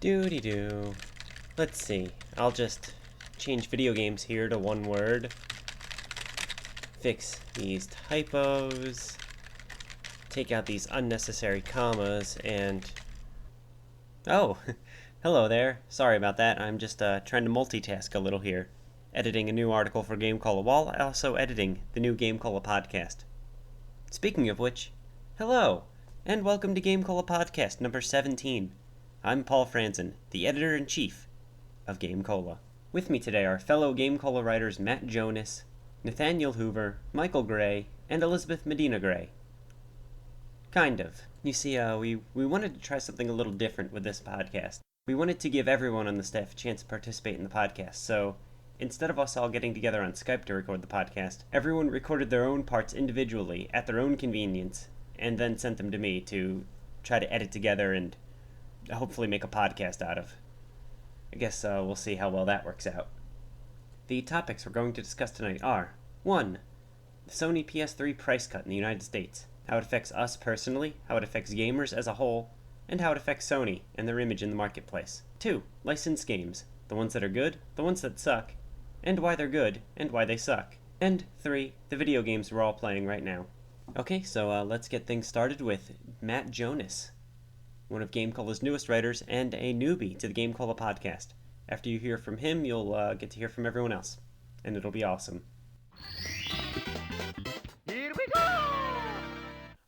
Doody-doo. Let's see. I'll just change video games here to one word. Fix these typos. Take out these unnecessary commas and... Oh, hello there. Sorry about that. I'm just trying to multitask a little here. Editing a new article for GameCola while also editing the new GameCola podcast. Speaking of which, hello, and welcome to GameCola podcast number 17. I'm Paul Franzen, the editor-in-chief of GameCola. With me today are fellow GameCola writers Matt Jonas, Nathaniel Hoover, Michael Gray, and Elizabeth Medina Gray. Kind of. You see, we wanted to try something a little different with this podcast. We wanted to give everyone on the staff a chance to participate in the podcast, so instead of us all getting together on Skype to record the podcast, everyone recorded their own parts individually at their own convenience, and then sent them to me to try to edit together and hopefully make a podcast out of. I guess we'll see how well that works out. The topics we're going to discuss tonight are 1. The Sony PS3 price cut in the United States, how it affects us personally, how it affects gamers as a whole, and how it affects Sony and their image in the marketplace. 2. Licensed games, the ones that are good, the ones that suck, and why they're good, and why they suck. And 3. The video games we're all playing right now. Okay, so let's get things started with Matt Jonas, one of GameCola's newest writers and a newbie to the GameCola podcast. After you hear from him, you'll get to hear from everyone else, and it'll be awesome. Here we go!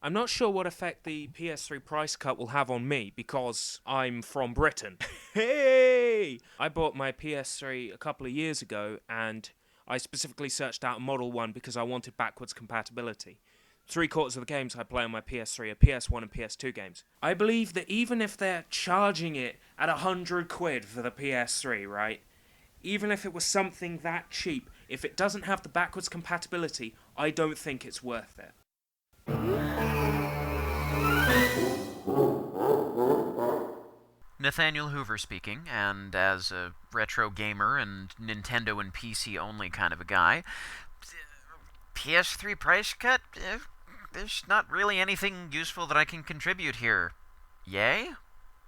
I'm not sure what effect the PS3 price cut will have on me, because I'm from Britain. Hey! I bought my PS3 a couple of years ago, and I specifically searched out a Model 1 because I wanted backwards compatibility. 3/4 of the games I play on my PS3 are PS1 and PS2 games. I believe that even if they're charging it at £100 for the PS3, right? Even if it was something that cheap, if it doesn't have the backwards compatibility, I don't think it's worth it. Nathaniel Hoover speaking, and as a retro gamer and Nintendo and PC only kind of a guy, PS3 price cut? There's not really anything useful that I can contribute here. Yay?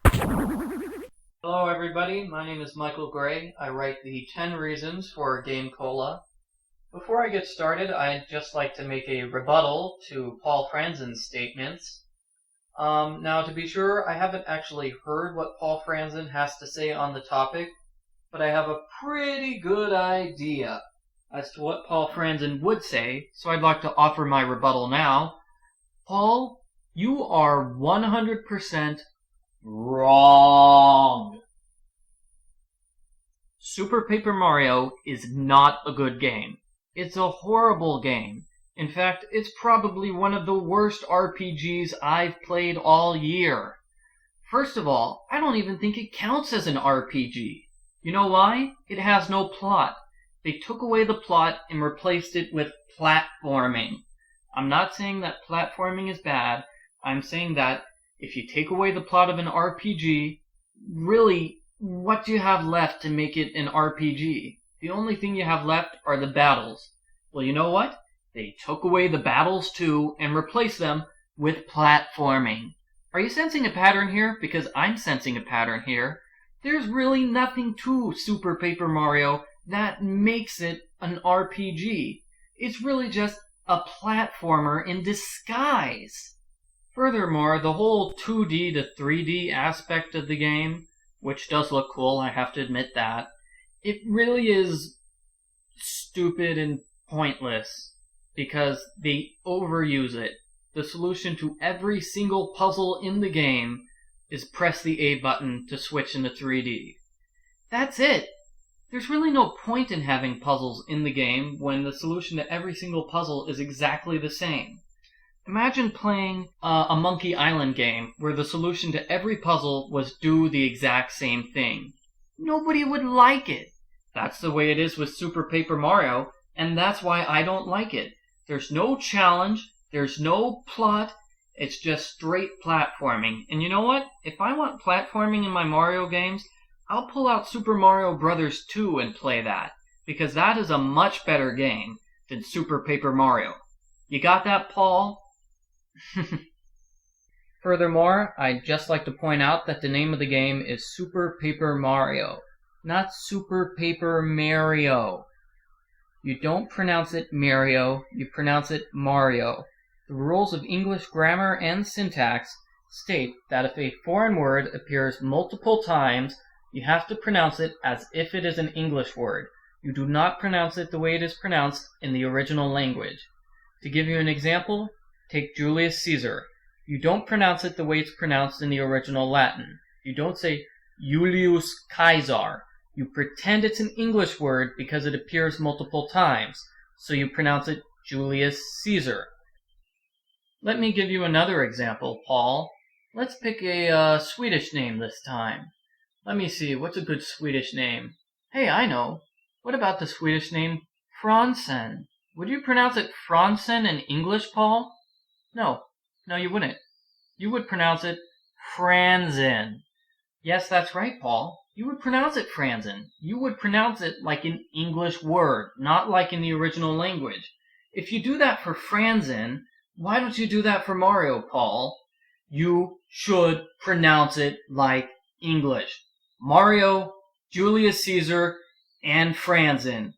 Hello everybody, my name is Michael Gray. I write the 10 Reasons for GameCola. Before I get started, I'd just like to make a rebuttal to Paul Franzen's statements. Now, to be sure, I haven't actually heard what Paul Franzen has to say on the topic, but I have a pretty good idea as to what Paul Franzen would say, so I'd like to offer my rebuttal now. Paul, you are 100% wrong. Super Paper Mario is not a good game. It's a horrible game. In fact, it's probably one of the worst RPGs I've played all year. First of all, I don't even think it counts as an RPG. You know why? It has no plot. They took away the plot and replaced it with platforming. I'm not saying that platforming is bad. I'm saying that if you take away the plot of an RPG, really, what do you have left to make it an RPG? The only thing you have left are the battles. Well, you know what? They took away the battles too and replaced them with platforming. Are you sensing a pattern here? Because I'm sensing a pattern here. There's really nothing to Super Paper Mario that makes it an RPG. It's really just a platformer in disguise. Furthermore, the whole 2D to 3D aspect of the game, which does look cool, I have to admit that, it really is stupid and pointless because they overuse it. The solution to every single puzzle in the game is press the A button to switch into 3D. That's it. There's really no point in having puzzles in the game when the solution to every single puzzle is exactly the same. Imagine playing a Monkey Island game where the solution to every puzzle was do the exact same thing. Nobody would like it. That's the way it is with Super Paper Mario, and that's why I don't like it. There's no challenge, there's no plot, it's just straight platforming. And you know what? If I want platforming in my Mario games, I'll pull out Super Mario Bros. 2 and play that, because that is a much better game than Super Paper Mario. You got that, Paul? Furthermore, I'd just like to point out that the name of the game is Super Paper Mario, not Super Paper Mario. You don't pronounce it Mario, you pronounce it Mario. The rules of English grammar and syntax state that if a foreign word appears multiple times, you have to pronounce it as if it is an English word. You do not pronounce it the way it is pronounced in the original language. To give you an example, take Julius Caesar. You don't pronounce it the way it's pronounced in the original Latin. You don't say Julius Caesar. You pretend it's an English word because it appears multiple times, so you pronounce it Julius Caesar. Let me give you another example, Paul. Let's pick a Swedish name this time. Let me see, what's a good Swedish name? Hey, I know. What about the Swedish name Fransen? Would you pronounce it Fransen in English, Paul? No, you wouldn't. You would pronounce it Franzen. Yes, that's right, Paul. You would pronounce it Franzen. You would pronounce it like an English word, not like in the original language. If you do that for Franzen, why don't you do that for Mario, Paul? You should pronounce it like English. Mario, Julius Caesar, and Franzen.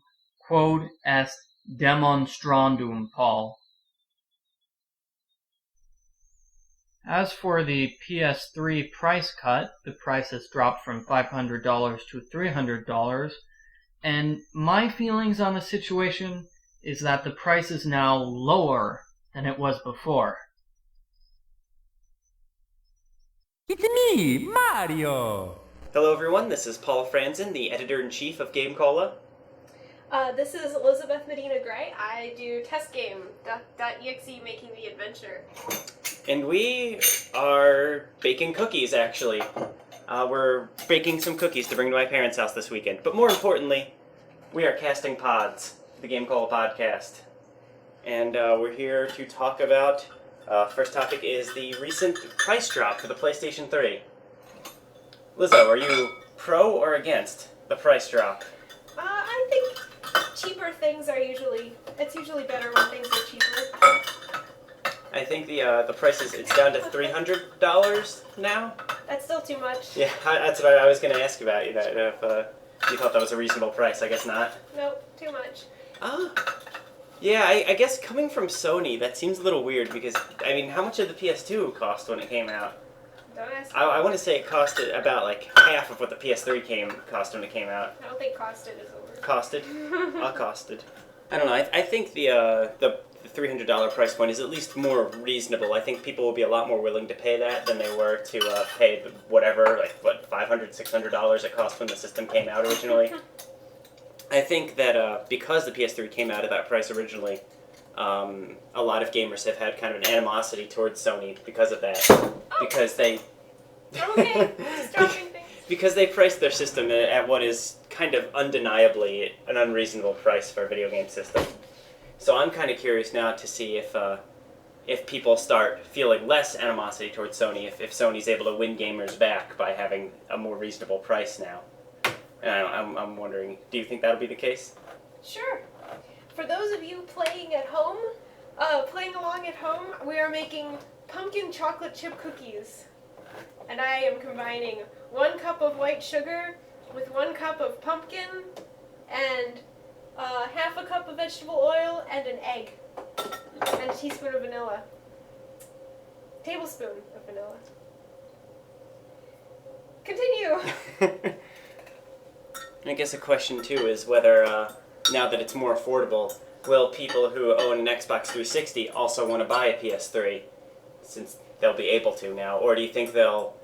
Quod est demonstrandum, Paul. As for the PS3 price cut, the price has dropped from $500 to $300, and my feelings on the situation is that the price is now lower than it was before. It's me, Mario! Hello everyone, this is Paul Franzen, the editor-in-chief of GameCola. This is Elizabeth Medina Gray. I do test game .exe making the adventure. And we are baking cookies, actually. We're baking some cookies to bring to my parents' house this weekend. But more importantly, we are casting pods, the GameCola podcast. And we're here to talk about, first topic is the recent price drop for the PlayStation 3. Lizzo, are you pro or against the price drop? I think cheaper things are usually better when things are cheaper. I think the price is, it's down to $300 now. That's still too much. Yeah, that's what I was going to ask about, you know, if you thought that was a reasonable price. I guess not. Nope, too much. Yeah, I guess coming from Sony, that seems a little weird because, I mean, how much did the PS2 cost when it came out? Don't ask. I want to say it costed about like half of what the PS3 cost when it came out. I don't think costed is a word. Costed? Costed. I don't know. I think the $300 price point is at least more reasonable. I think people will be a lot more willing to pay that than they were to pay whatever, like what, $500, $600 it cost when the system came out originally. I think that because the PS3 came out at that price originally, a lot of gamers have had kind of an animosity towards Sony because of that. Because they... Okay, just dropping things. Because they priced their system at what is kind of undeniably an unreasonable price for a video game system. So I'm kind of curious now to see if people start feeling less animosity towards Sony, if Sony's able to win gamers back by having a more reasonable price now. And I'm wondering, do you think that'll be the case? Sure. For those of you playing along at home, we are making pumpkin chocolate chip cookies. And I am combining 1 cup of white sugar with 1 cup of pumpkin and half a cup of vegetable oil and an egg. And a teaspoon of vanilla. Tablespoon of vanilla. Continue! I guess a question too is whether, now that it's more affordable, will people who own an Xbox 360 also want to buy a PS3, since they'll be able to now? Or do you think they'll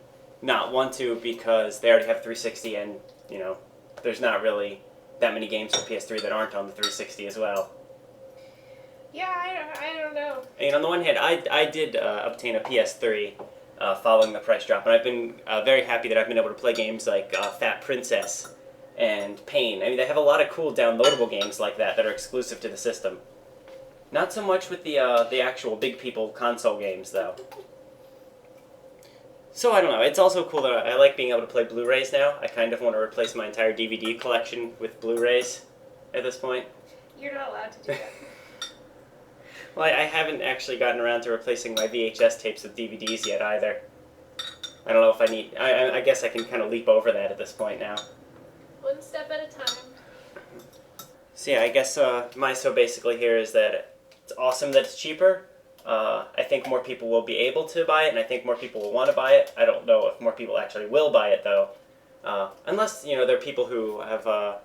not want to because they already have 360 and, you know, there's not really that many games for PS3 that aren't on the 360 as well? Yeah, I don't know. And on the one hand, I did obtain a PS3 following the price drop, and I've been very happy that I've been able to play games like Fat Princess and Pain. I mean, they have a lot of cool downloadable games like that are exclusive to the system. Not so much with the actual big people console games, though. So I don't know. It's also cool that I like being able to play Blu-rays now. I kind of want to replace my entire DVD collection with Blu-rays at this point. You're not allowed to do that. Well, I haven't actually gotten around to replacing my VHS tapes with DVDs yet either. I don't know if I need... I guess I can kind of leap over that at this point now. One step at a time. So yeah, I guess my so basically here is that it's awesome that it's cheaper. I think more people will be able to buy it, and I think more people will want to buy it. I don't know if more people actually will buy it, though. Unless, there are people who have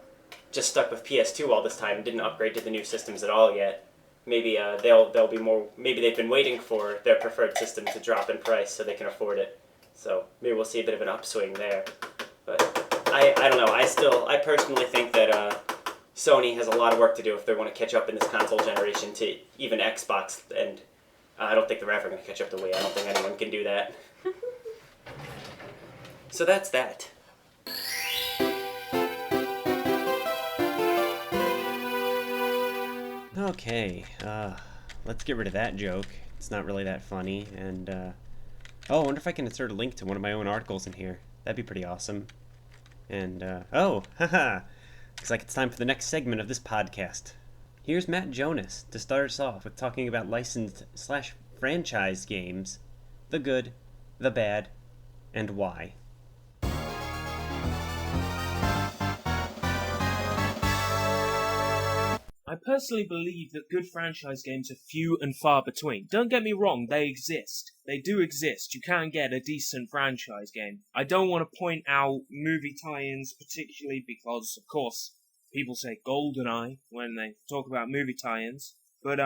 just stuck with PS2 all this time and didn't upgrade to the new systems at all yet. Maybe they'll be more... Maybe they've been waiting for their preferred system to drop in price so they can afford it. So maybe we'll see a bit of an upswing there. But I don't know. I personally think that Sony has a lot of work to do if they want to catch up in this console generation to even Xbox, and I don't think they're ever going to catch up to Wii. I don't think anyone can do that. So that's that. Okay, let's get rid of that joke. It's not really that funny, and, I wonder if I can insert a link to one of my own articles in here. That'd be pretty awesome. And, haha! Looks like it's time for the next segment of this podcast. Here's Matt Jonas to start us off with talking about licensed/franchise games, the good, the bad, and why. I personally believe that good franchise games are few and far between. Don't get me wrong, they exist. They do exist. You can get a decent franchise game. I don't want to point out movie tie-ins particularly because, of course, people say GoldenEye when they talk about movie tie-ins. But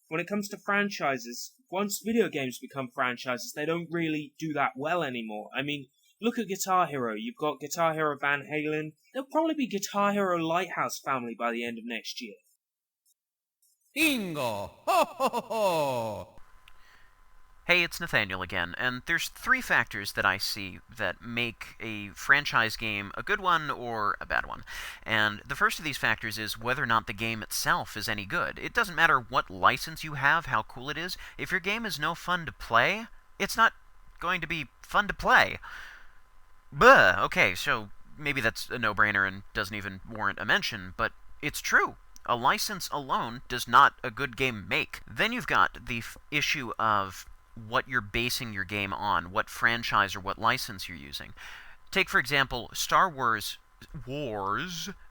when it comes to franchises, once video games become franchises, they don't really do that well anymore. I mean, look at Guitar Hero. You've got Guitar Hero Van Halen. There'll probably be Guitar Hero Lighthouse Family by the end of next year. Bingo! Ho ho ho ho! Hey, it's Nathaniel again, and there's 3 factors that I see that make a franchise game a good one or a bad one. And the first of these factors is whether or not the game itself is any good. It doesn't matter what license you have, how cool it is. If your game is no fun to play, it's not going to be fun to play. Buh! Okay, so maybe that's a no-brainer and doesn't even warrant a mention, but it's true. A license alone does not a good game make. Then you've got the issue of what you're basing your game on, what franchise or what license you're using. Take, for example, Star Wars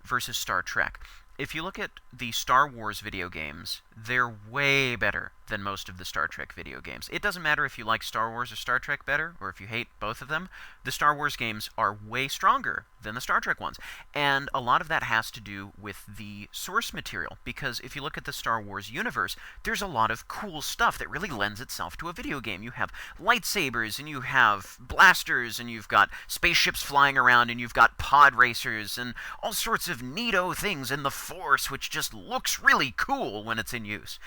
versus Star Trek. If you look at the Star Wars video games, they're way better than most of the Star Trek video games. It doesn't matter if you like Star Wars or Star Trek better, or if you hate both of them. The Star Wars games are way stronger than the Star Trek ones. And a lot of that has to do with the source material, because if you look at the Star Wars universe, there's a lot of cool stuff that really lends itself to a video game. You have lightsabers, and you have blasters, and you've got spaceships flying around, and you've got pod racers, and all sorts of neato things in the Force, which just looks really cool when it's in use.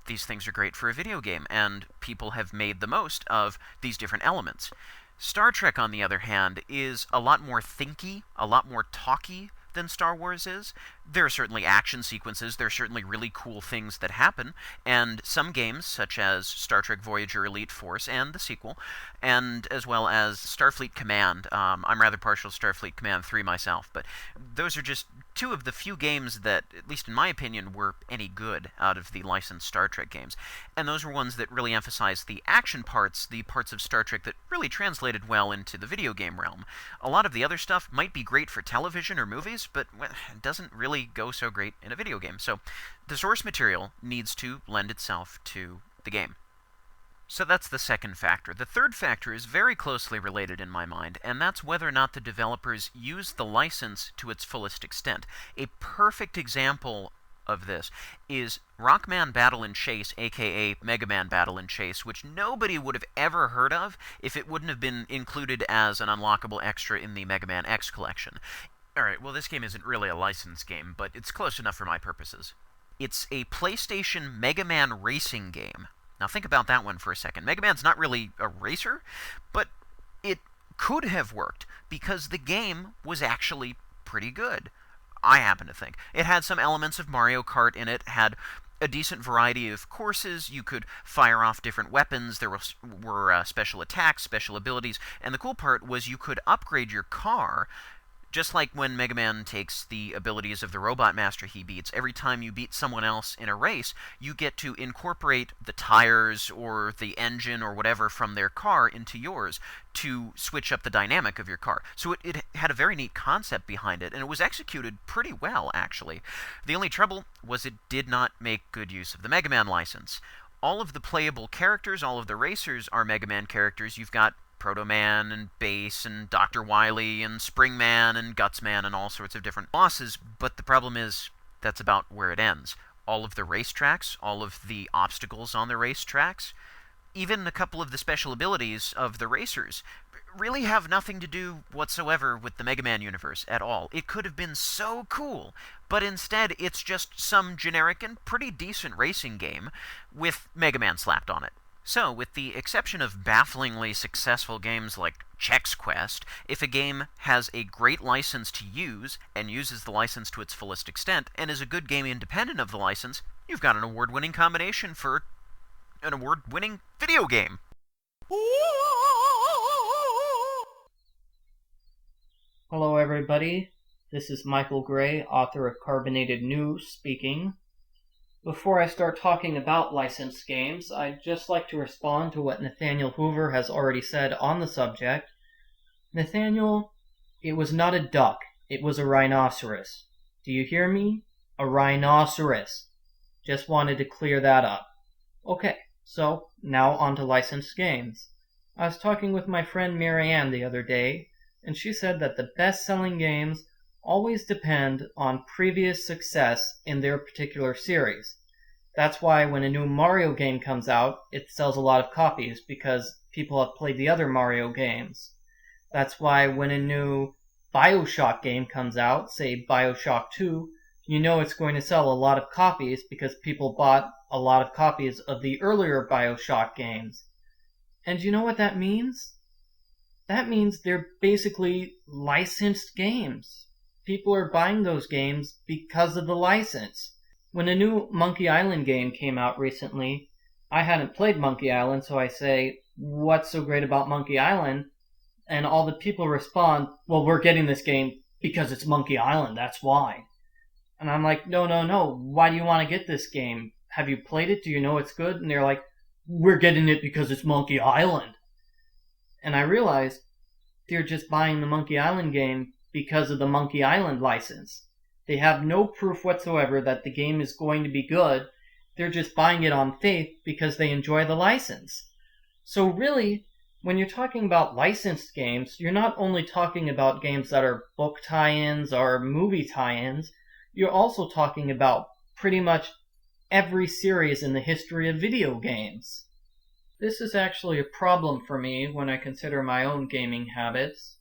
These things are great for a video game, and people have made the most of these different elements. Star Trek, on the other hand, is a lot more thinky, a lot more talky than Star Wars is. There are certainly action sequences, there are certainly really cool things that happen, and some games, such as Star Trek Voyager Elite Force and the sequel, and as well as Starfleet Command. I'm rather partial to Starfleet Command 3 myself, but those are just 2 of the few games that, at least in my opinion, were any good out of the licensed Star Trek games. And those were ones that really emphasized the action parts, the parts of Star Trek that really translated well into the video game realm. A lot of the other stuff might be great for television or movies, but it doesn't really go so great in a video game. So the source material needs to lend itself to the game. So that's the second factor. The third factor is very closely related in my mind, and that's whether or not the developers use the license to its fullest extent. A perfect example of this is Rockman Battle and Chase, aka Mega Man Battle and Chase, which nobody would have ever heard of if it wouldn't have been included as an unlockable extra in the Mega Man X collection. Alright, well this game isn't really a licensed game, but it's close enough for my purposes. It's a PlayStation Mega Man racing game. Now think about that one for a second. Mega Man's not really a racer, but it could have worked because the game was actually pretty good. I happen to think. It had some elements of Mario Kart in it, had a decent variety of courses, you could fire off different weapons, there were special attacks, special abilities, and the cool part was you could upgrade your car Just like when Mega Man takes the abilities of the Robot Master he beats, every time you beat someone else in a race, you get to incorporate the tires or the engine or whatever from their car into yours to switch up the dynamic of your car. So it had a very neat concept behind it, and it was executed pretty well, actually. The only trouble was it did not make good use of the Mega Man license. All of the playable characters, all of the racers are Mega Man characters. You've got Proto Man and Bass and Dr. Wily and Spring Man and Guts Man and all sorts of different bosses, but the problem is that's about where it ends. All of the racetracks, all of the obstacles on the racetracks, even a couple of the special abilities of the racers really have nothing to do whatsoever with the Mega Man universe at all. It could have been so cool, but instead it's just some generic and pretty decent racing game with Mega Man slapped on it. So, with the exception of bafflingly successful games like Chex Quest, if a game has a great license to use, and uses the license to its fullest extent, and is a good game independent of the license, you've got an award-winning combination for an award-winning video game. Hello everybody, this is Michael Gray, author of Carbonated News, speaking. Before I start talking about licensed games, I'd just like to respond to what Nathaniel Hoover has already said on the subject. Nathaniel, it was not a duck, it was a rhinoceros. Do you hear me? A rhinoceros. Just wanted to clear that up. Okay, so now on to licensed games. I was talking with my friend Marianne the other day, and she said that the best-selling games always depend on previous success in their particular series. That's why when a new Mario game comes out, it sells a lot of copies because people have played the other Mario games. That's why when a new BioShock game comes out, say BioShock 2, you know it's going to sell a lot of copies because people bought a lot of copies of the earlier BioShock games. And you know what that means? That means they're basically licensed games. People are buying those games because of the license. When a new Monkey Island game came out recently, I hadn't played Monkey Island, so I say, what's so great about Monkey Island? And all the people respond, well, we're getting this game because it's Monkey Island, that's why. And I'm like, no, why do you want to get this game? Have you played it? Do you know it's good? And they're like, we're getting it because it's Monkey Island. And I realized they're just buying the Monkey Island game because of the Monkey Island license. They have no proof whatsoever that the game is going to be good. They're just buying it on faith because they enjoy the license. So really, when you're talking about licensed games, you're not only talking about games that are book tie-ins or movie tie-ins, you're also talking about pretty much every series in the history of video games. This is actually a problem for me when I consider my own gaming habits.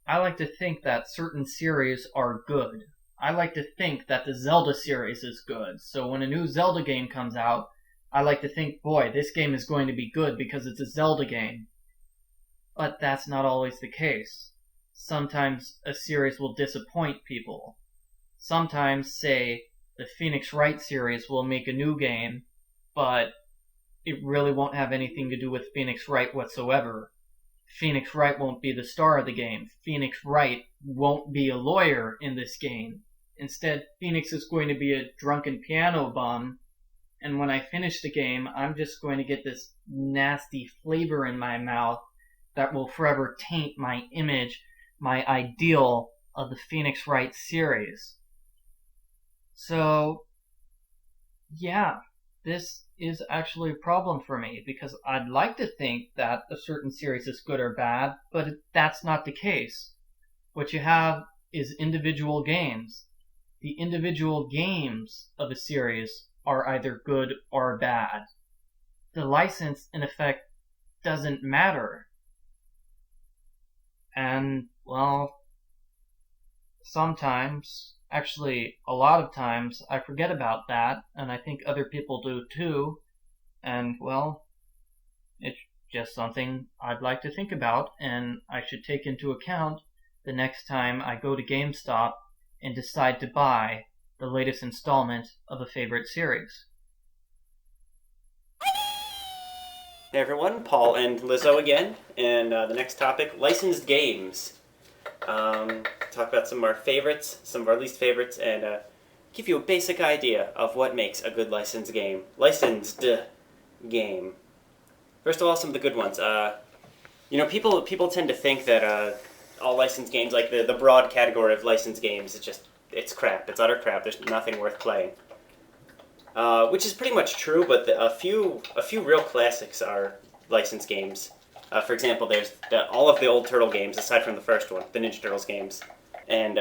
I like to think that certain series are good. I like to think that the Zelda series is good. So when a new Zelda game comes out, I like to think, boy, this game is going to be good because it's a Zelda game. But that's not always the case. Sometimes a series will disappoint people. Sometimes, say, the Phoenix Wright series will make a new game, but it really won't have anything to do with Phoenix Wright whatsoever. Phoenix Wright won't be the star of the game. Phoenix Wright won't be a lawyer in this game. Instead, Phoenix is going to be a drunken piano bum, and when I finish the game, I'm just going to get this nasty flavor in my mouth that will forever taint my image, my ideal of the Phoenix Wright series. So, yeah, this is actually a problem for me because I'd like to think that a certain series is good or bad, but that's not the case. What you have is individual games. The individual games of a series are either good or bad. The license, in effect, doesn't matter. And, well, sometimes, actually a lot of times, I forget about that, and I think other people do too, and, well, it's just something I'd like to think about, and I should take into account the next time I go to GameStop and decide to buy the latest installment of a favorite series. Hey everyone, Paul and Lizzo again, and the next topic, licensed games. To talk about some of our favorites, some of our least favorites, and give you a basic idea of what makes a good licensed game. Licensed game. First of all, some of the good ones. People tend to think that all licensed games, like the broad category of licensed games, it's crap. It's utter crap. There's nothing worth playing. Which is pretty much true, but a few real classics are licensed games. For example, there's all of the old Turtle games, aside from the first one, the Ninja Turtles games, and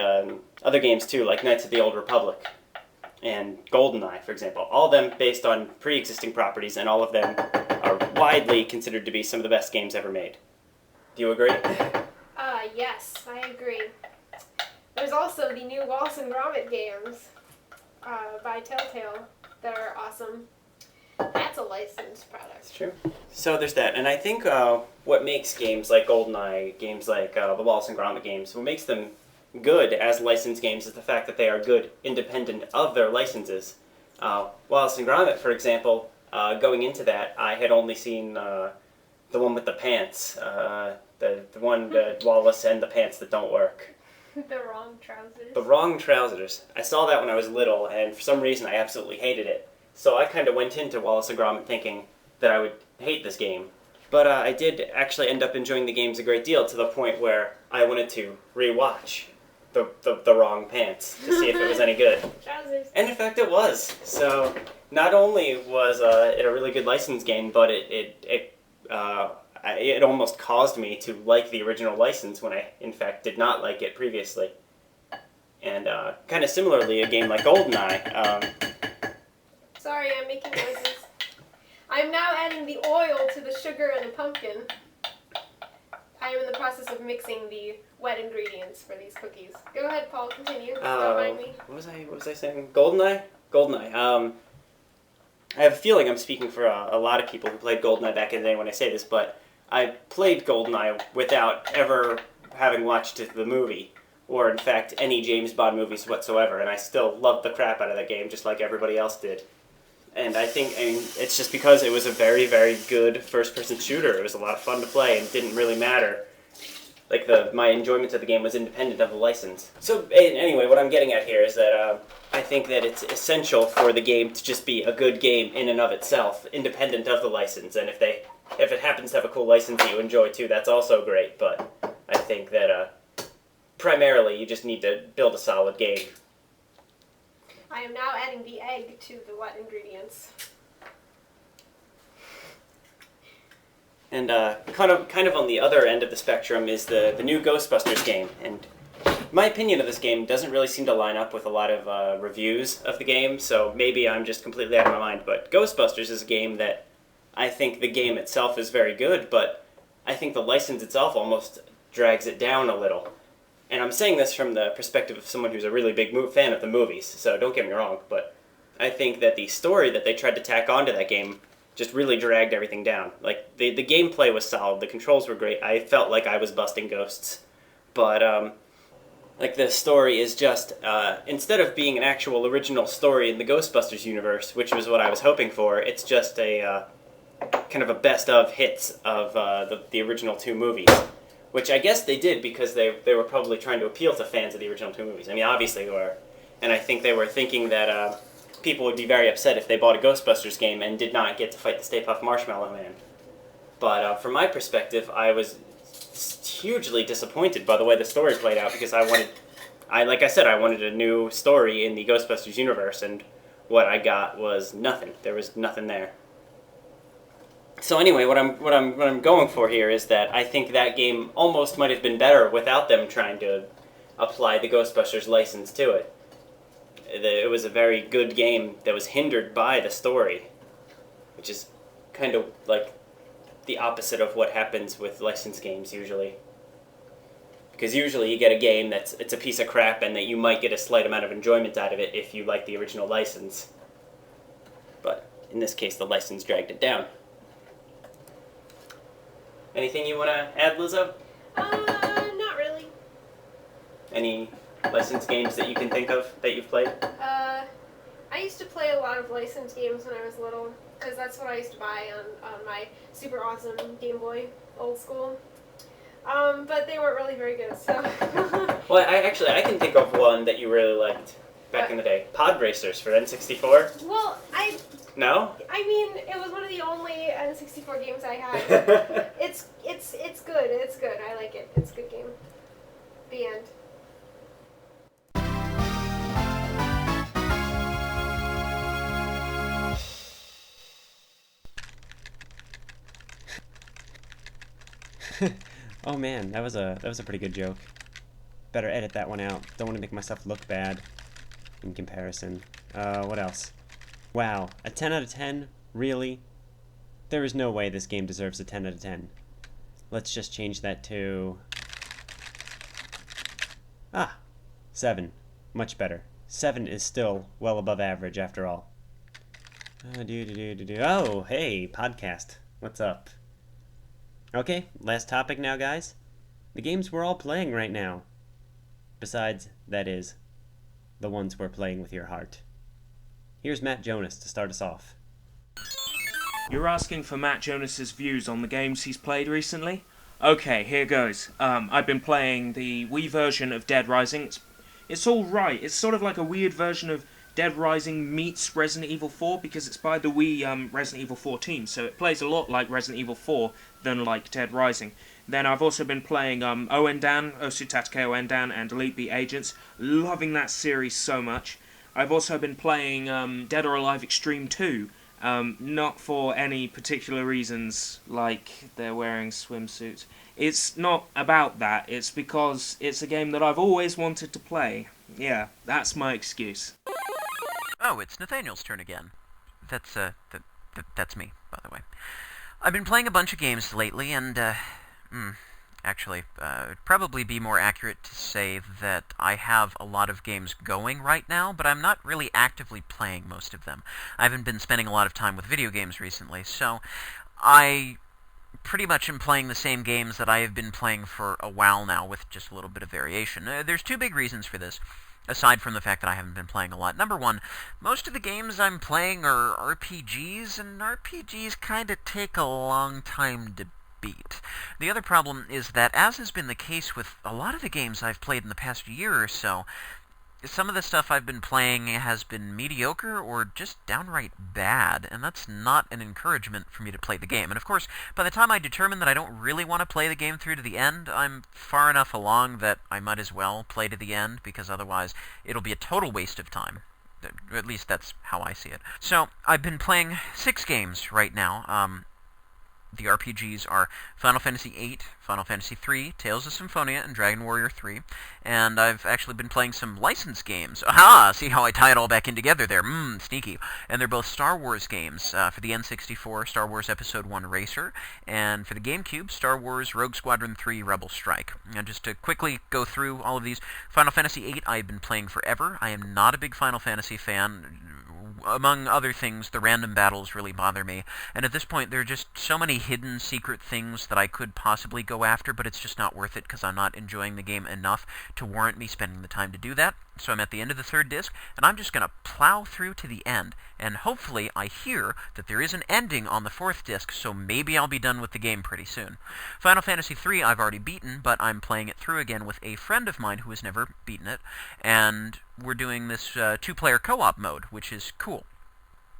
other games too, like Knights of the Old Republic and GoldenEye, for example. All of them based on pre-existing properties, and all of them are widely considered to be some of the best games ever made. Do you agree? Yes, I agree. There's also the new Wallace and Gromit games by Telltale that are awesome. That's a licensed product. That's true. So there's that, and I think what makes games like GoldenEye, games like the Wallace and Gromit games, what makes them good as licensed games is the fact that they are good independent of their licenses. Wallace and Gromit, for example, going into that, I had only seen the one with the pants, the one, Wallace and the pants that don't work. The wrong trousers. The wrong trousers. I saw that when I was little, and for some reason I absolutely hated it. So I kind of went into Wallace and Gromit thinking that I would hate this game. But I did actually end up enjoying the games a great deal, to the point where I wanted to rewatch the wrong pants to see if it was any good. Trousers. And in fact it was. So not only was it a really good licensed game, but it almost caused me to like the original license when I, in fact, did not like it previously. And kind of similarly, a game like GoldenEye. Sorry, I'm making noises. I'm now adding the oil to the sugar and the pumpkin. I am in the process of mixing the wet ingredients for these cookies. Go ahead, Paul, continue. Don't mind me. What was I saying? GoldenEye? GoldenEye. I have a feeling I'm speaking for a lot of people who played GoldenEye back in the day when I say this, but I played GoldenEye without ever having watched the movie, or in fact any James Bond movies whatsoever, and I still loved the crap out of that game just like everybody else did. And I mean, it's just because it was a very, very good first-person shooter. It was a lot of fun to play and didn't really matter. Like, my enjoyment of the game was independent of the license. So, anyway, what I'm getting at here is that I think that it's essential for the game to just be a good game in and of itself, independent of the license. And if it happens to have a cool license that you enjoy too, that's also great. But I think that primarily you just need to build a solid game. I am now adding the egg to the wet ingredients. And kind of on the other end of the spectrum is the new Ghostbusters game. And my opinion of this game doesn't really seem to line up with a lot of reviews of the game, so maybe I'm just completely out of my mind. But Ghostbusters is a game that I think the game itself is very good, but I think the license itself almost drags it down a little. And I'm saying this from the perspective of someone who's a really big fan of the movies, so don't get me wrong, but I think that the story that they tried to tack onto that game just really dragged everything down. Like, the gameplay was solid, the controls were great, I felt like I was busting ghosts, but, like, the story is just, instead of being an actual original story in the Ghostbusters universe, which was what I was hoping for, it's just a, kind of a best of hits of the original two movies. Which I guess they did because they were probably trying to appeal to fans of the original two movies. I mean, obviously they were. And I think they were thinking that people would be very upset if they bought a Ghostbusters game and did not get to fight the Stay Puft Marshmallow Man. But from my perspective, I was hugely disappointed by the way the story played out because like I said, I wanted a new story in the Ghostbusters universe, and what I got was nothing. There was nothing there. So anyway, what I'm going for here is that I think that game almost might have been better without them trying to apply the Ghostbusters license to it. It was a very good game that was hindered by the story, which is kind of like the opposite of what happens with licensed games usually. Because usually you get a game it's a piece of crap and that you might get a slight amount of enjoyment out of it if you like the original license. But in this case, the license dragged it down. Anything you want to add, Lizzo? Not really. Any licensed games that you can think of that you've played? I used to play a lot of licensed games when I was little, because that's what I used to buy on my super awesome Game Boy, old school. But they weren't really very good, so... Well, Well, I can think of one that you really liked back in the day. Pod Racers for N64. Well, No? I mean, it was one of the only N64 games I had. It's good. It's good. I like it. It's a good game. The end. Oh man, that was a pretty good joke. Better edit that one out. Don't want to make myself look bad in comparison. What else? Wow, a 10 out of 10? Really? There is no way this game deserves a 10 out of 10. Let's just change that to... 7. Much better. 7 is still well above average after all. Oh, hey, podcast. What's up? Okay, last topic now, guys. The games we're all playing right now. Besides, that is, the ones we're playing with your heart. Here's Matt Jonas to start us off. You're asking for Matt Jonas's views on the games he's played recently? Okay, here goes. I've been playing the Wii version of Dead Rising. It's alright. It's sort of like a weird version of Dead Rising meets Resident Evil 4 because it's by the Wii Resident Evil 4 team, so it plays a lot like Resident Evil 4 than like Dead Rising. Then I've also been playing Oendan, Osutatake Oendan, and Elite Beat Agents. Loving that series so much. I've also been playing Dead or Alive Extreme 2, not for any particular reasons, like they're wearing swimsuits. It's not about that, it's because it's a game that I've always wanted to play. Yeah, that's my excuse. Oh, it's Nathaniel's turn again. That's me, by the way. I've been playing a bunch of games lately, and, actually, it'd probably be more accurate to say that I have a lot of games going right now, but I'm not really actively playing most of them. I haven't been spending a lot of time with video games recently, so I pretty much am playing the same games that I have been playing for a while now, with just a little bit of variation. There's two big reasons for this, aside from the fact that I haven't been playing a lot. Number one, most of the games I'm playing are RPGs, and RPGs kind of take a long time to beat. The other problem is that, as has been the case with a lot of the games I've played in the past year or so, some of the stuff I've been playing has been mediocre or just downright bad, and that's not an encouragement for me to play the game. And of course, by the time I determine that I don't really want to play the game through to the end, I'm far enough along that I might as well play to the end, because otherwise it'll be a total waste of time. At least that's how I see it. So, I've been playing 6 games right now. The RPGs are Final Fantasy VIII, Final Fantasy III, Tales of Symphonia, and Dragon Warrior 3. And I've actually been playing some licensed games. Aha! See how I tie it all back in together there? Sneaky. And they're both Star Wars games. For the N64, Star Wars Episode 1 Racer, and for the GameCube, Star Wars Rogue Squadron 3 Rebel Strike. And just to quickly go through all of these, Final Fantasy VIII I've been playing forever. I am not a big Final Fantasy fan. Among other things, the random battles really bother me, and at this point there are just so many hidden secret things that I could possibly go after, but it's just not worth it because I'm not enjoying the game enough to warrant me spending the time to do that. So I'm at the end of the 3rd disc, and I'm just going to plow through to the end, and hopefully I hear that there is an ending on the 4th disc, so maybe I'll be done with the game pretty soon. Final Fantasy III I've already beaten, but I'm playing it through again with a friend of mine who has never beaten it, and we're doing this 2-player co-op mode, which is cool.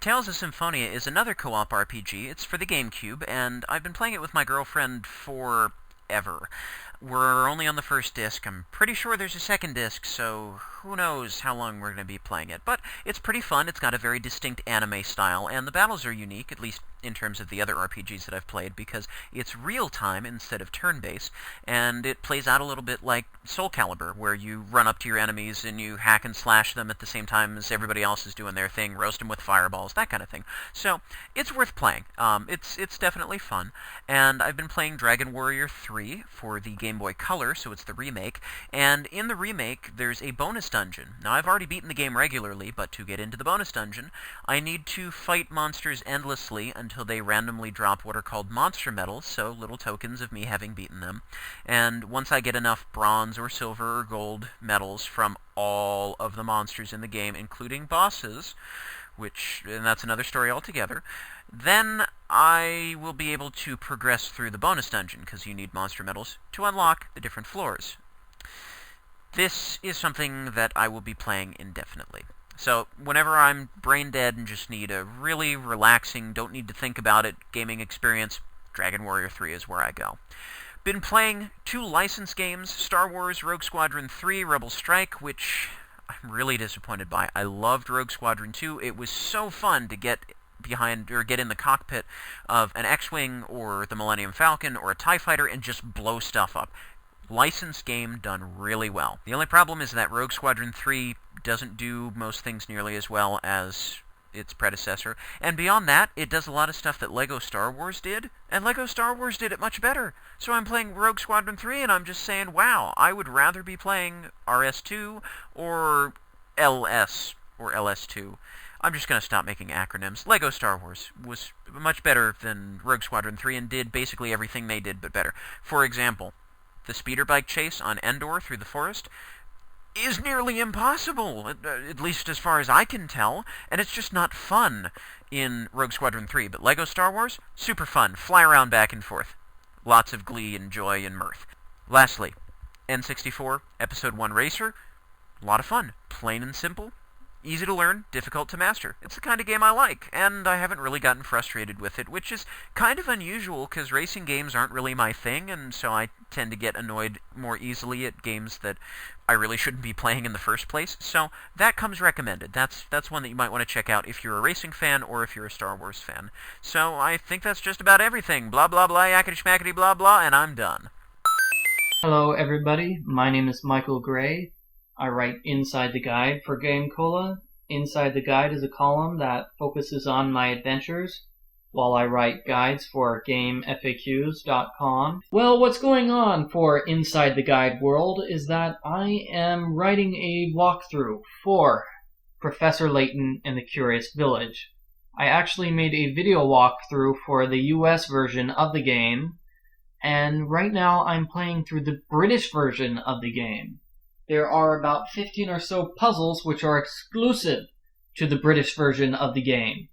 Tales of Symphonia is another co-op RPG. It's for the GameCube, and I've been playing it with my girlfriend forever. We're only on the 1st disc. I'm pretty sure there's a 2nd disc, so who knows how long we're going to be playing it. But it's pretty fun. It's got a very distinct anime style, and the battles are unique, at least in terms of the other RPGs that I've played, because it's real-time instead of turn-based, and it plays out a little bit like Soul Calibur, where you run up to your enemies and you hack and slash them at the same time as everybody else is doing their thing, roast them with fireballs, that kind of thing. So, it's worth playing. It's definitely fun, and I've been playing Dragon Warrior 3 for the Game Boy Color, so it's the remake, and in the remake, there's a bonus dungeon. Now, I've already beaten the game regularly, but to get into the bonus dungeon, I need to fight monsters endlessly until they randomly drop what are called monster medals, so little tokens of me having beaten them. And once I get enough bronze or silver or gold medals from all of the monsters in the game, including bosses, and that's another story altogether, then I will be able to progress through the bonus dungeon, because you need monster medals to unlock the different floors. This is something that I will be playing indefinitely. So, whenever I'm brain dead and just need a really relaxing, don't need to think about it gaming experience, Dragon Warrior 3 is where I go. Been playing 2 licensed games, Star Wars Rogue Squadron 3 Rebel Strike, which I'm really disappointed by. I loved Rogue Squadron 2. It was so fun to get behind or get in the cockpit of an X-Wing or the Millennium Falcon or a TIE Fighter and just blow stuff up. Licensed game done really well. The only problem is that Rogue Squadron 3 doesn't do most things nearly as well as its predecessor, and beyond that, it does a lot of stuff that LEGO Star Wars did, and LEGO Star Wars did it much better. So I'm playing Rogue Squadron 3, and I'm just saying, wow, I would rather be playing RS2 or LS or LS2. I'm just going to stop making acronyms. LEGO Star Wars was much better than Rogue Squadron 3 and did basically everything they did but better. For example, the speeder bike chase on Endor through the forest is nearly impossible, at least as far as I can tell, and it's just not fun in Rogue Squadron 3. But LEGO Star Wars, super fun. Fly around back and forth. Lots of glee and joy and mirth. Lastly, N64 Episode 1 Racer, a lot of fun. Plain and simple. Easy to learn, difficult to master. It's the kind of game I like, and I haven't really gotten frustrated with it, which is kind of unusual because racing games aren't really my thing, and so I tend to get annoyed more easily at games that I really shouldn't be playing in the first place. So that comes recommended. That's one that you might want to check out if you're a racing fan or if you're a Star Wars fan. So I think that's just about everything. Blah blah blah, yakety schmackety blah blah, and I'm done. Hello everybody, my name is Michael Gray. I write Inside the Guide for GameCola. Inside the Guide is a column that focuses on my adventures while I write guides for GameFAQs.com. Well, what's going on for Inside the Guide world is that I am writing a walkthrough for Professor Layton and the Curious Village. I actually made a video walkthrough for the US version of the game, and right now I'm playing through the British version of the game. There are about 15 or so puzzles which are exclusive to the British version of the game.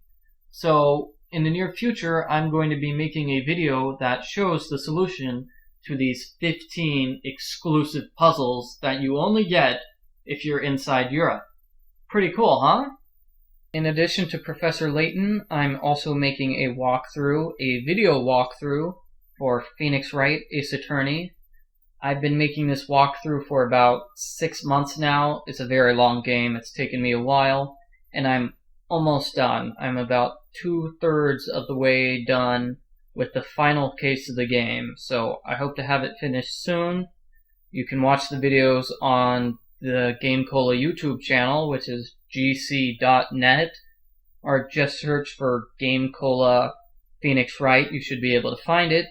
So, in the near future, I'm going to be making a video that shows the solution to these 15 exclusive puzzles that you only get if you're inside Europe. Pretty cool, huh? In addition to Professor Layton, I'm also making a video walkthrough for Phoenix Wright, Ace Attorney. I've been making this walkthrough for about 6 months now. It's a very long game. It's taken me a while, and I'm almost done. I'm about 2/3 of the way done with the final case of the game, so I hope to have it finished soon. You can watch the videos on the GameCola YouTube channel, which is gc.net, or just search for GameCola Phoenix Wright. You should be able to find it.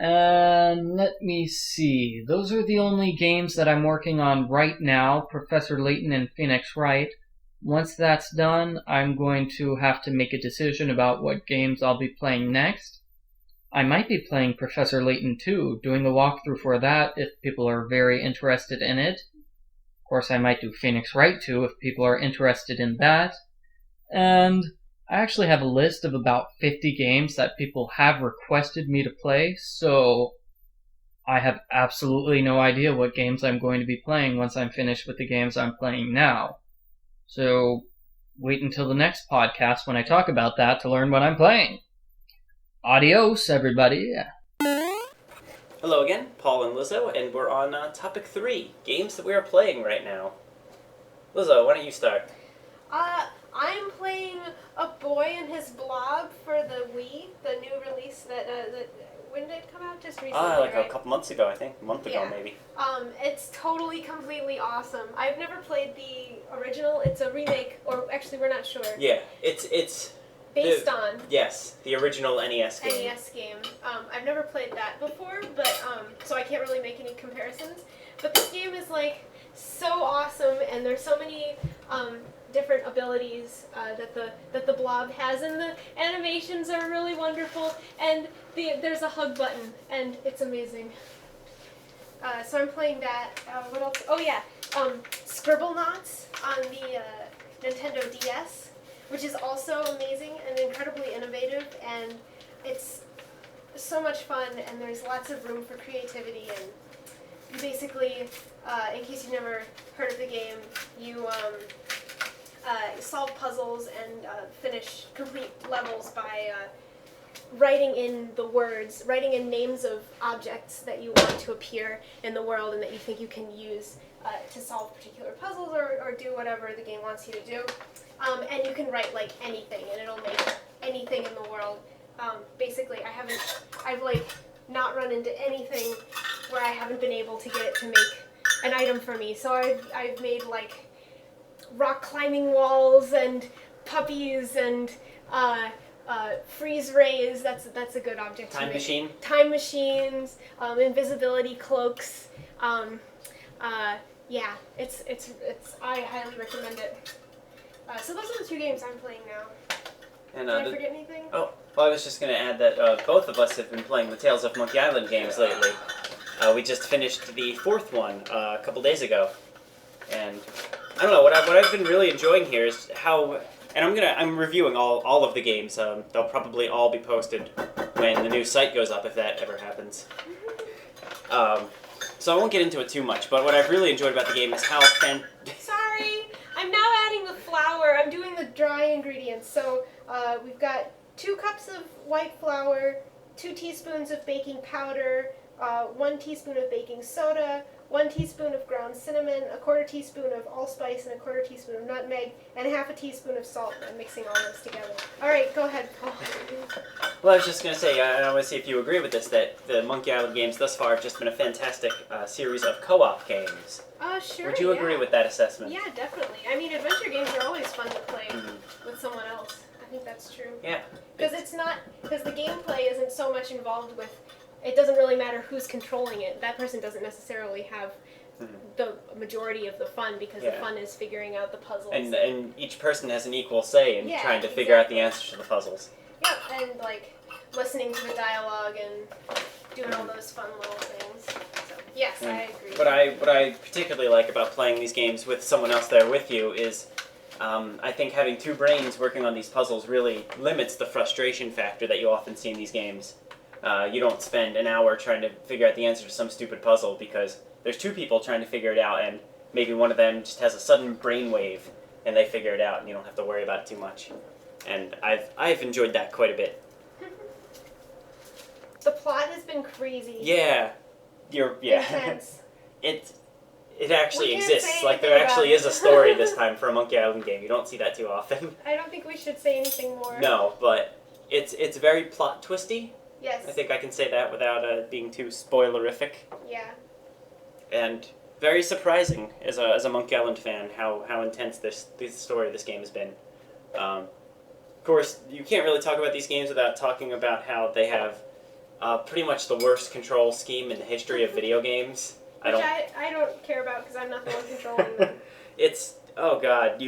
And let me see. Those are the only games that I'm working on right now, Professor Layton and Phoenix Wright. Once that's done, I'm going to have to make a decision about what games I'll be playing next. I might be playing Professor Layton 2, doing a walkthrough for that if people are very interested in it. Of course, I might do Phoenix Wright 2 if people are interested in that. And I actually have a list of about 50 games that people have requested me to play, so I have absolutely no idea what games I'm going to be playing once I'm finished with the games I'm playing now. So wait until the next podcast when I talk about that to learn what I'm playing. Adios, everybody. Hello again, Paul and Lizzo, and we're on topic 3, games that we are playing right now. Lizzo, why don't you start? I'm playing A Boy and His Blob for the Wii, the new release that when did it come out? Just recently, Like right? a couple months ago, I think. A month ago, maybe. It's totally, completely awesome. I've never played the original. It's a remake, or actually, we're not sure. Yeah, it's based on. Yes, the original NES game. NES game. I've never played that before, but so I can't really make any comparisons. But this game is like so awesome, and there's so many different abilities that the blob has, and the animations are really wonderful, and there's a hug button, and it's amazing. So I'm playing that. What else? Oh yeah, Scribble Knots on the Nintendo DS, which is also amazing and incredibly innovative, and it's so much fun, and there's lots of room for creativity, and you basically, in case you've never heard of the game, you solve puzzles and complete levels by writing in names of objects that you want to appear in the world and that you think you can use to solve particular puzzles or do whatever the game wants you to do. And you can write like anything, and it'll make anything in the world. Basically, I've like not run into anything where I haven't been able to get it to make an item for me. So I've made like rock climbing walls and puppies and freeze rays. That's a good object. Time machine. Time machines, invisibility cloaks. Yeah, it's I highly recommend it. So those are the 2 games I'm playing now. And, Did I forget anything? Oh, well, I was just going to add that both of us have been playing the Tales of Monkey Island games lately. We just finished the 4th one a couple days ago, and I don't know, what I've been really enjoying here is how, and I'm reviewing all of the games. They'll probably all be posted when the new site goes up, if that ever happens. So I won't get into it too much, but what I've really enjoyed about the game is how Sorry, I'm now adding the flour. I'm doing the dry ingredients. So we've got 2 cups of white flour, 2 teaspoons of baking powder, 1 teaspoon of baking soda, 1 teaspoon of ground cinnamon, 1/4 teaspoon of allspice, and 1/4 teaspoon of nutmeg, and 1/2 teaspoon of salt. I'm mixing all those together. All right, go ahead, Paul. Well, I was just going to say, I want to see if you agree with this, that the Monkey Island games thus far have just been a fantastic series of co-op games. Sure. Would you agree with that assessment? Yeah, definitely. I mean, adventure games are always fun to play with someone else. I think that's true. Yeah. Because the gameplay isn't so much involved with, it doesn't really matter who's controlling it. That person doesn't necessarily have the majority of the fun, because the fun is figuring out the puzzles. And each person has an equal say in trying to figure out the answers to the puzzles. Yeah, and like listening to the dialogue and doing all those fun little things. So, yes, I agree. What I particularly like about playing these games with someone else there with you is I think having 2 brains working on these puzzles really limits the frustration factor that you often see in these games. You don't spend an hour trying to figure out the answer to some stupid puzzle because there's 2 people trying to figure it out, and maybe one of them just has a sudden brainwave and they figure it out, and you don't have to worry about it too much. And I've enjoyed that quite a bit. The plot has been crazy. Yeah, Intense. It actually We can't exists. say Like, there anything actually about is it. a story this time for a Monkey Island game. You don't see that too often. I don't think we should say anything more. No, but it's very plot twisty. Yes. I think I can say that without being too spoilerific. Yeah. And very surprising as a Monkey Island fan how intense this story of this game has been. Of course, you can't really talk about these games without talking about how they have pretty much the worst control scheme in the history of video games. Which I don't care about because I'm not the one controlling them. It's, oh god,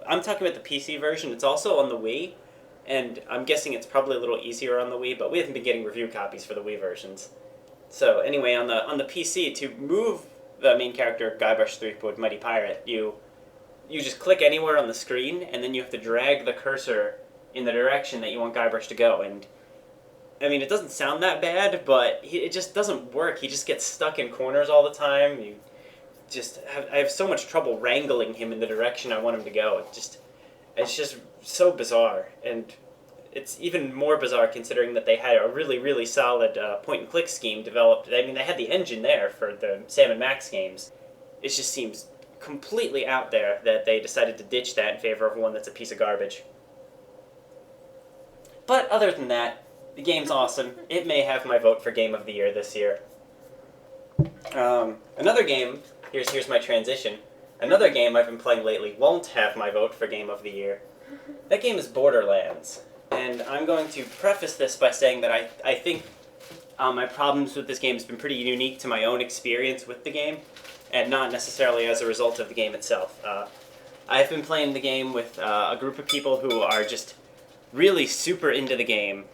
I'm talking about the PC version. It's also on the Wii, and I'm guessing it's probably a little easier on the Wii, but we haven't been getting review copies for the Wii versions. So anyway, on the PC, to move the main character, Guybrush Threepwood, Mighty Pirate, you just click anywhere on the screen, and then you have to drag the cursor in the direction that you want Guybrush to go. And I mean, it doesn't sound that bad, but it just doesn't work. He just gets stuck in corners all the time. I have so much trouble wrangling him in the direction I want him to go. It's just so bizarre, and it's even more bizarre considering that they had a really, really solid point-and-click scheme developed. I mean, they had the engine there for the Sam & Max games. It just seems completely out there that they decided to ditch that in favor of one that's a piece of garbage. But other than that, the game's awesome. It may have my vote for Game of the Year this year. Another game, here's my transition. Another game I've been playing lately won't have my vote for Game of the Year. That game is Borderlands. And I'm going to preface this by saying that I think my problems with this game has been pretty unique to my own experience with the game, and not necessarily as a result of the game itself. I've been playing the game with a group of people who are just really super into the game,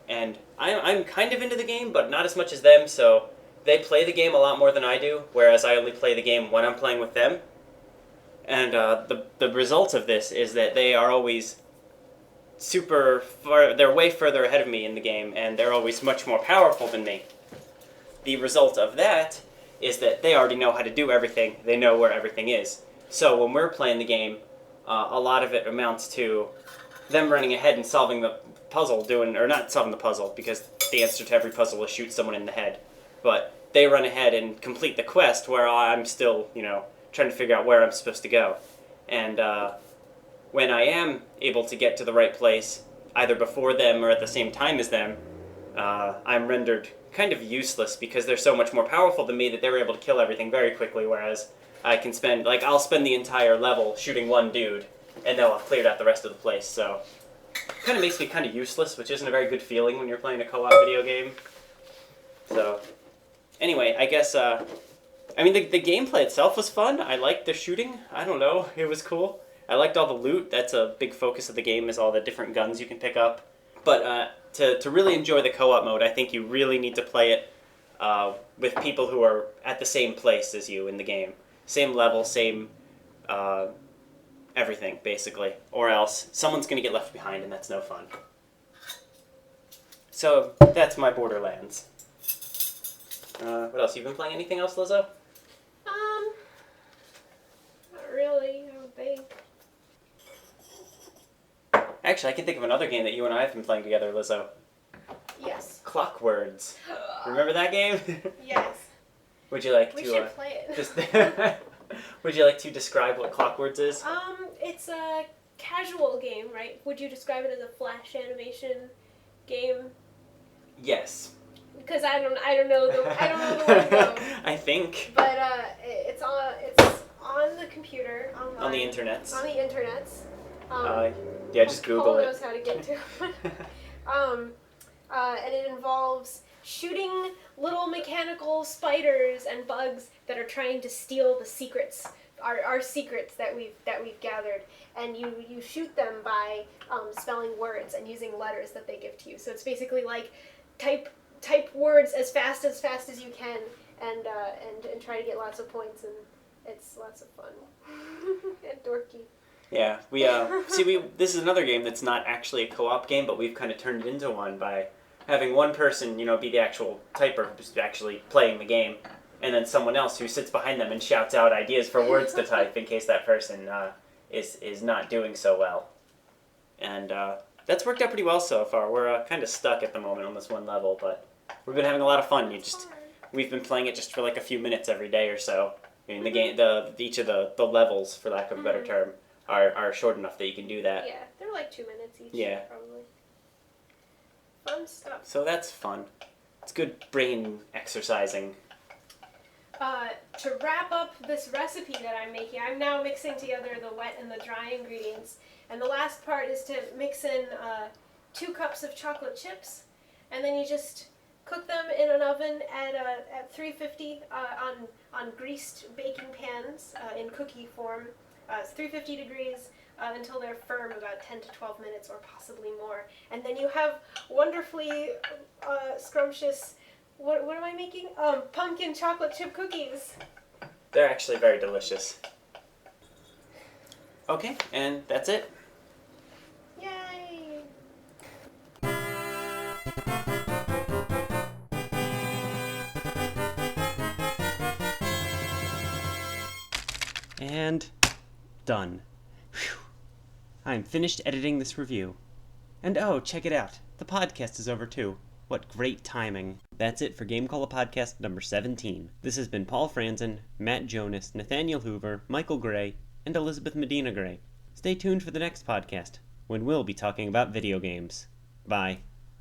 and I'm kind of into the game, but not as much as them, so they play the game a lot more than I do, whereas I only play the game when I'm playing with them. And the result of this is that they are always super far, they're way further ahead of me in the game, and they're always much more powerful than me. The result of that is that they already know how to do everything. They know where everything is. So when we're playing the game, a lot of it amounts to them running ahead and solving the puzzle, or not solving the puzzle, because the answer to every puzzle is shoot someone in the head. But they run ahead and complete the quest where I'm still, trying to figure out where I'm supposed to go. And when I am able to get to the right place, either before them or at the same time as them, I'm rendered kind of useless because they're so much more powerful than me that they're able to kill everything very quickly, whereas I can I'll spend the entire level shooting one dude, and they'll have cleared out the rest of the place, so kind of makes me kind of useless, which isn't a very good feeling when you're playing a co-op video game. So, anyway, I guess, the gameplay itself was fun. I liked the shooting. I don't know, it was cool. I liked all the loot. That's a big focus of the game, is all the different guns you can pick up. But to really enjoy the co-op mode, I think you really need to play it with people who are at the same place as you in the game. Same level, same everything, basically. Or else someone's going to get left behind, and that's no fun. So, that's my Borderlands. What else? You've been playing anything else, Lizzo? Not really, I don't think. Actually, I can think of another game that you and I have been playing together, Lizzo. Yes. Clockwords. Remember that game? Yes. Would you like We to should play it. just would you like to describe what Clockwords is? It's a casual game, right? Would you describe it as a flash animation game? Yes. Because I don't know the lingo. I think. But it's on the computer, online, On the internets. On the internets. Yeah, just Google Paul it. knows how to get to it. And it involves shooting little mechanical spiders and bugs that are trying to steal the secrets, our secrets that we've gathered. And you shoot them by spelling words and using letters that they give to you. So it's basically like type words as fast as you can, and try to get lots of points, and it's lots of fun and dorky. Yeah, this is another game that's not actually a co-op game, but we've kind of turned it into one by having one person, be the actual typer who's actually playing the game, and then someone else who sits behind them and shouts out ideas for words to type in case that person is not doing so well. And that's worked out pretty well so far. We're kind of stuck at the moment on this one level, but we've been having a lot of fun. We've been playing it just for like a few minutes every day or so. I mean, the game, each of the levels, for lack of a better term, are short enough that you can do that. Yeah, they're like 2 minutes each. Yeah. Probably. Fun stuff. So that's fun. It's good brain exercising. To wrap up this recipe that I'm making, I'm now mixing together the wet and the dry ingredients. And the last part is to mix in 2 cups of chocolate chips, and then you just cook them in an oven at 350 on greased baking pans in cookie form. It's 350 degrees until they're firm, about 10 to 12 minutes or possibly more. And then you have wonderfully scrumptious, what am I making? Pumpkin chocolate chip cookies. They're actually very delicious. Okay, and that's it. Yay! And done. Whew. I'm finished editing this review. And oh, check it out. The podcast is over too. What great timing. That's it for GameCola podcast number 17. This has been Paul Franzen, Matt Jonas, Nathaniel Hoover, Michael Gray, and Elizabeth Medina Gray. Stay tuned for the next podcast, when we'll be talking about video games. Bye.